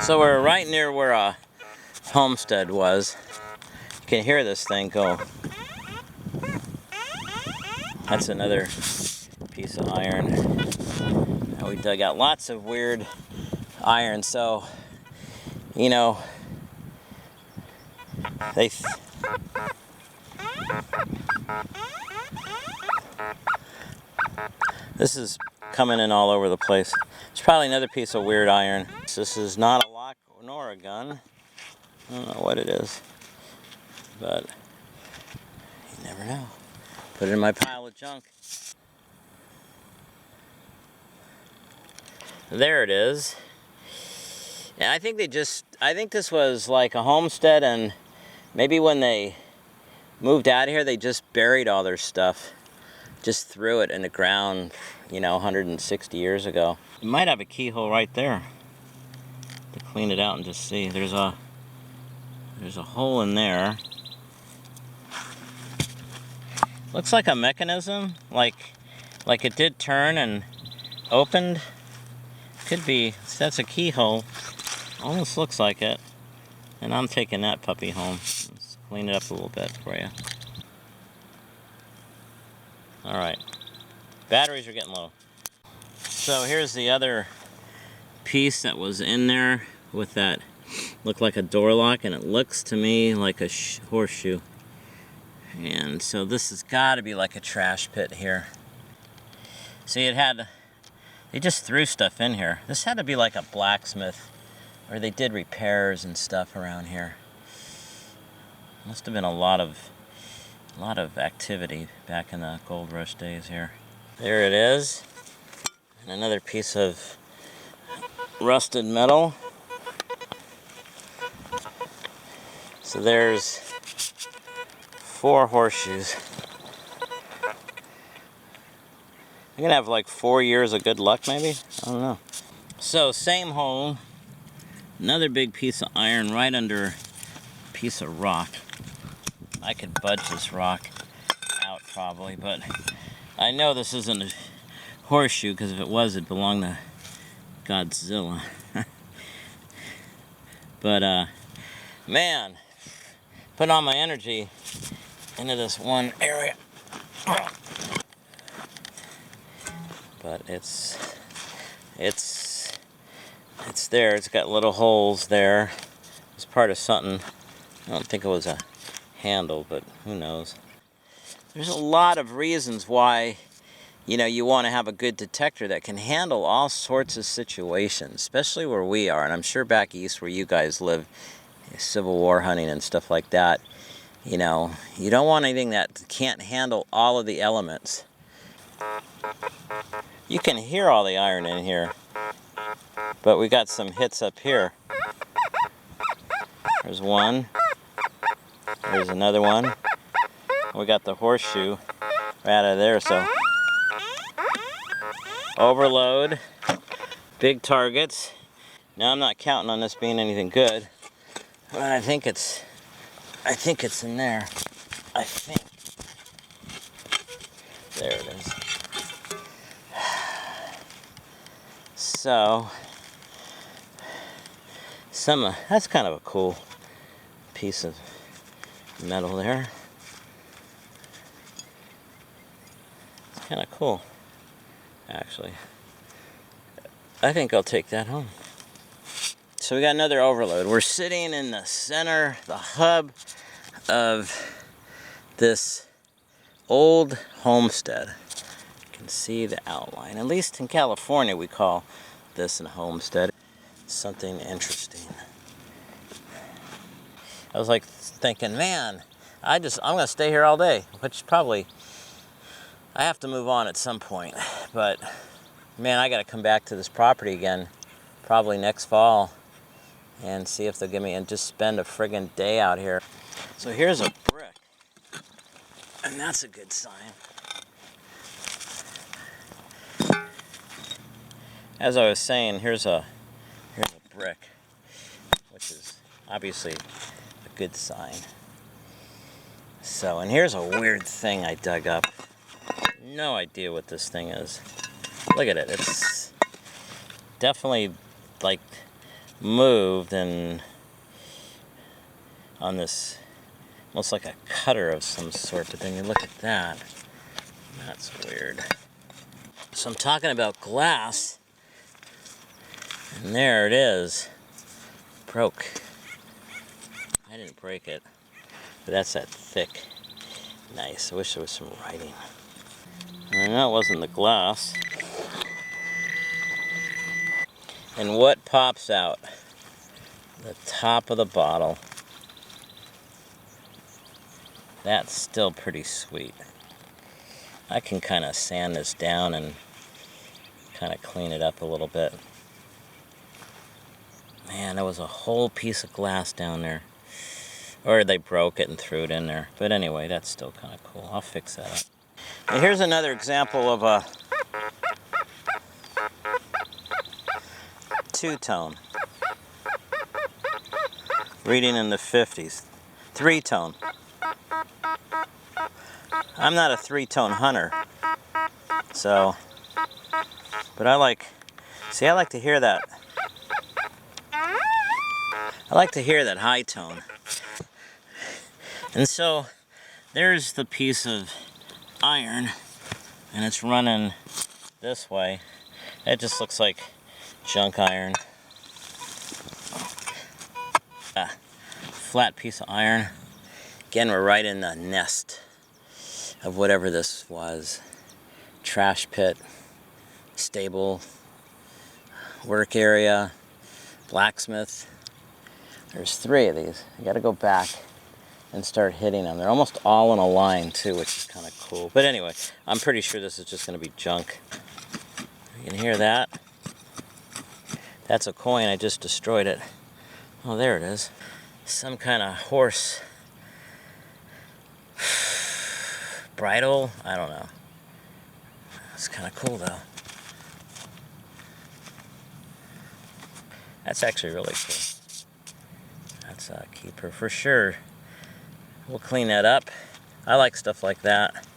So we're right near where a homestead was. You can hear this thing go. That's another piece of iron. And we dug out lots of weird iron. So, you know, this is coming in all over the place. It's probably another piece of weird iron. This is not a lock nor a gun. I don't know what it is, but you never know. Put it in my pile of junk. There it is. And I think this was like a homestead, and maybe when they moved out of here, they just buried all their stuff. Just threw it in the ground, you know, 160 years ago. You might have a keyhole right there to clean it out and just see. There's a hole in there. Looks like a mechanism, like it did turn and opened. Could be. That's a keyhole. Almost looks like it. And I'm taking that puppy home. Let's clean it up a little bit for you. Alright. Batteries are getting low. So here's the other piece that was in there with that, looked like a door lock, and it looks to me like a horseshoe. And so this has got to be like a trash pit here. See, they just threw stuff in here. This had to be like a blacksmith, or they did repairs and stuff around here. Must have been a lot of activity back in the gold rush days here. There it is. And another piece of rusted metal. So there's 4 horseshoes. I'm gonna have like 4 years of good luck maybe? I don't know. So same hole. Another big piece of iron right under a piece of rock. I could budge this rock out probably, but I know this isn't a horseshoe, because if it was, it belonged to Godzilla. But man, putting all my energy into this one area. But it's there. It's got little holes there. It's part of something. I don't think it was a handle, but who knows. There's a lot of reasons why, you know, you want to have a good detector that can handle all sorts of situations, especially where we are, and I'm sure back east where you guys live, Civil War hunting and stuff like that. You know, you don't want anything that can't handle all of the elements. You can hear all the iron in here, but we got some hits up here. There's one. There's another one. We got the horseshoe right out of there, so overload, big targets. Now I'm not counting on this being anything good, but I think it's in there. I think. There it is. So that's kind of a cool piece of metal there. It's kind of cool, actually. I think I'll take that home. So we got another overload. We're sitting in the center, the hub of this old homestead. You can see the outline. At least in California we call this a homestead. Something interesting. I was like thinking, man, I'm gonna stay here all day, which probably I have to move on at some point. But man, I gotta come back to this property again, probably next fall, and see if they'll give me and just spend a friggin' day out here. So here's a brick, and that's a good sign. As I was saying, here's a brick, which is obviously a good sign. So, and here's a weird thing I dug up. No idea what this thing is. Look at it. It's definitely like moved and on this, almost like a cutter of some sort, but then you look at that, that's weird. So I'm talking about glass, and there it is, broke. I didn't break it, but that's that thick. Nice, I wish there was some writing. And that wasn't the glass. And what pops out? The top of the bottle. That's still pretty sweet. I can kind of sand this down and kind of clean it up a little bit. Man, there was a whole piece of glass down there. Or they broke it and threw it in there. But anyway, that's still kind of cool. I'll fix that up. And here's another example of a two-tone. Reading in the 50s. Three-tone. I'm not a three-tone hunter. So, but I like to hear that. I like to hear that high tone. And so, there's the piece of iron, and it's running this way. It just looks like junk iron. A flat piece of iron. Again, we're right in the nest of whatever this was. Trash pit, stable, work area, blacksmith. There's 3 of these. You gotta go back and start hitting them. They're almost all in a line too, which is kind of cool. But anyway, I'm pretty sure this is just gonna be junk. You can hear that? That's a coin, I just destroyed it. Oh, there it is. Some kind of horse bridle, I don't know. It's kind of cool though. That's actually really cool. That's a keeper for sure. We'll clean that up. I like stuff like that.